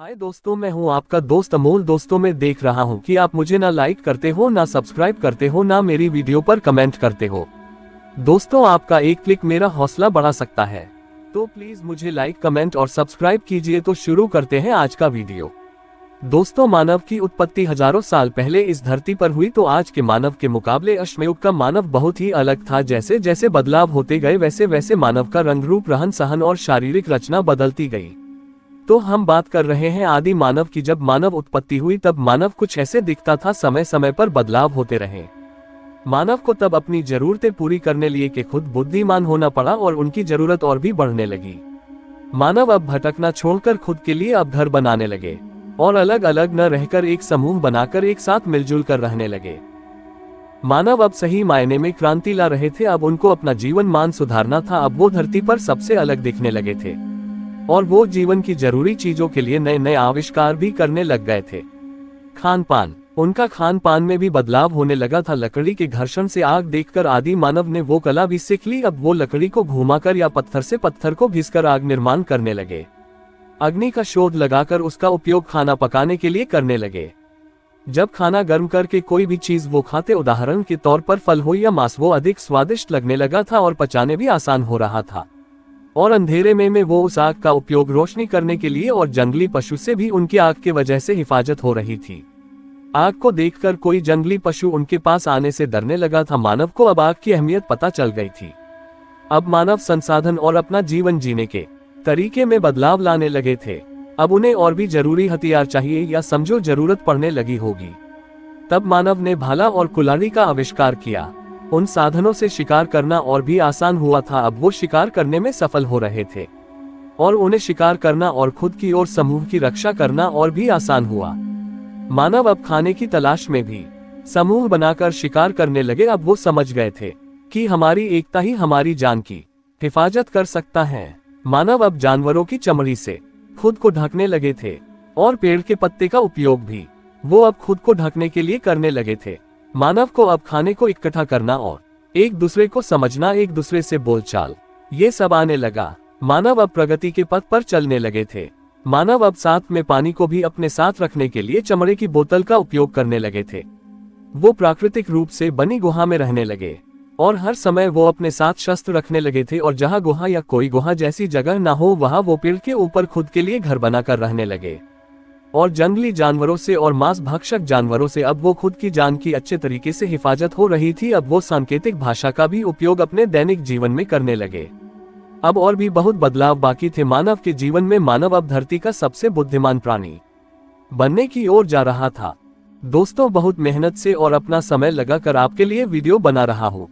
हाय दोस्तों, मैं हूं आपका दोस्त अमोल। दोस्तों, मैं देख रहा हूं कि आप मुझे ना लाइक करते हो, ना सब्सक्राइब करते हो, ना मेरी वीडियो पर कमेंट करते हो। दोस्तों, आपका एक क्लिक मेरा हौसला बढ़ा सकता है, तो प्लीज मुझे लाइक, कमेंट और सब्सक्राइब कीजिए। तो शुरू करते हैं आज का वीडियो। दोस्तों, मानव की उत्पत्ति हजारों साल पहले इस धरती पर हुई। तो आज के मानव के मुकाबले अश्मयुग का मानव बहुत ही अलग था। जैसे जैसे बदलाव होते गए वैसे वैसे मानव का रंग रूप, रहन सहन और शारीरिक रचना बदलती गई। तो हम बात कर रहे हैं आदि मानव की। जब मानव उत्पत्ति हुई तब मानव कुछ ऐसे दिखता था। समय समय पर बदलाव होते रहे। मानव को तब अपनी जरूरतें पूरी करने लिए के खुद बुद्धिमान होना पड़ा और उनकी जरूरत और भी बढ़ने लगी। मानव अब भटकना छोड़कर खुद के लिए अब घर बनाने लगे और अलग अलग न रहकर एक समूह बनाकर एक साथ मिलजुल कर रहने लगे। मानव अब सही मायने में क्रांति ला रहे थे। अब उनको अपना जीवन मान सुधारना था। अब वो धरती पर सबसे अलग दिखने लगे थे और वो जीवन की जरूरी चीजों के लिए नए नए आविष्कार भी करने लग गए थे। खान पान, उनका खान पान में भी बदलाव होने लगा था। लकड़ी के घर्षण से आग देखकर आदि मानव ने वो कला भी सीख ली। अब वो लकड़ी को घुमाकर या पत्थर से पत्थर को घिसकर आग निर्माण करने लगे। अग्नि का शोध लगाकर उसका उपयोग खाना पकाने के लिए करने लगे। जब खाना गर्म करके कोई भी चीज वो खाते, उदाहरण के तौर पर फल हो या मांस, वो अधिक स्वादिष्ट लगने लगा था और पचाने भी आसान हो रहा था। और अंधेरे में वो उस आग का उपयोग रोशनी करने के लिए और जंगली पशु से भी उनकी आग के वजह से हिफाजत हो रही थी। आग को देखकर कोई जंगली पशु उनके पास आने से डरने लगा था। मानव को अब आग की अहमियत पता चल गई थी। अब मानव संसाधन और अपना जीवन जीने के तरीके में बदलाव लाने लगे थे। अब उन्हें और भी जरूरी हथियार चाहिए, या समझो जरूरत पड़ने लगी होगी। तब मानव ने भाला और कुल्हाड़ी का आविष्कार किया। उन साधनों से शिकार करना और भी आसान हुआ था। अब वो शिकार करने में सफल हो रहे थे और उन्हें शिकार करना और खुद की और समूह की रक्षा करना और भी आसान हुआ। मानव अब खाने की तलाश में भी समूह बनाकर शिकार करने लगे। अब वो समझ गए थे कि हमारी एकता ही हमारी जान की हिफाजत कर सकता है। मानव अब जानवरों की चमड़ी से खुद को ढकने लगे थे और पेड़ के पत्ते का उपयोग भी वो अब खुद को ढकने के लिए करने लगे थे। मानव को अब खाने को इकट्ठा करना और एक दूसरे को समझना, एक दूसरे से बोलचाल, ये सब आने लगा। मानव अब प्रगति के पथ पर चलने लगे थे। मानव अब साथ में पानी को भी अपने साथ रखने के लिए चमड़े की बोतल का उपयोग करने लगे थे। वो प्राकृतिक रूप से बनी गुहा में रहने लगे और हर समय वो अपने साथ शस्त्र रखने लगे थे। और जहाँ गुहा या कोई गुहा जैसी जगह ना हो, वहाँ वो पेड़ के ऊपर खुद के लिए घर बनाकर रहने लगे। और जंगली जानवरों से और मांस भक्षक जानवरों से अब वो खुद की जान की अच्छे तरीके से हिफाजत हो रही थी। अब वो सांकेतिक भाषा का भी उपयोग अपने दैनिक जीवन में करने लगे। अब और भी बहुत बदलाव बाकी थे मानव के जीवन में। मानव अब धरती का सबसे बुद्धिमान प्राणी बनने की ओर जा रहा था। दोस्तों, बहुत मेहनत से और अपना समय लगाकर आपके लिए वीडियो बना रहा हूँ।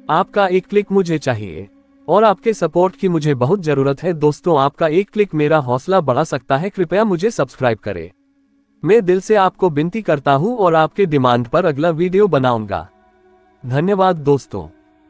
आपका एक क्लिक मुझे चाहिए और आपके सपोर्ट की मुझे बहुत जरूरत है। दोस्तों, आपका एक क्लिक मेरा हौसला बढ़ा सकता है। कृपया मुझे सब्सक्राइब करें। मैं दिल से आपको विनती करता हूं और आपके डिमांड पर अगला वीडियो बनाऊंगा। धन्यवाद दोस्तों।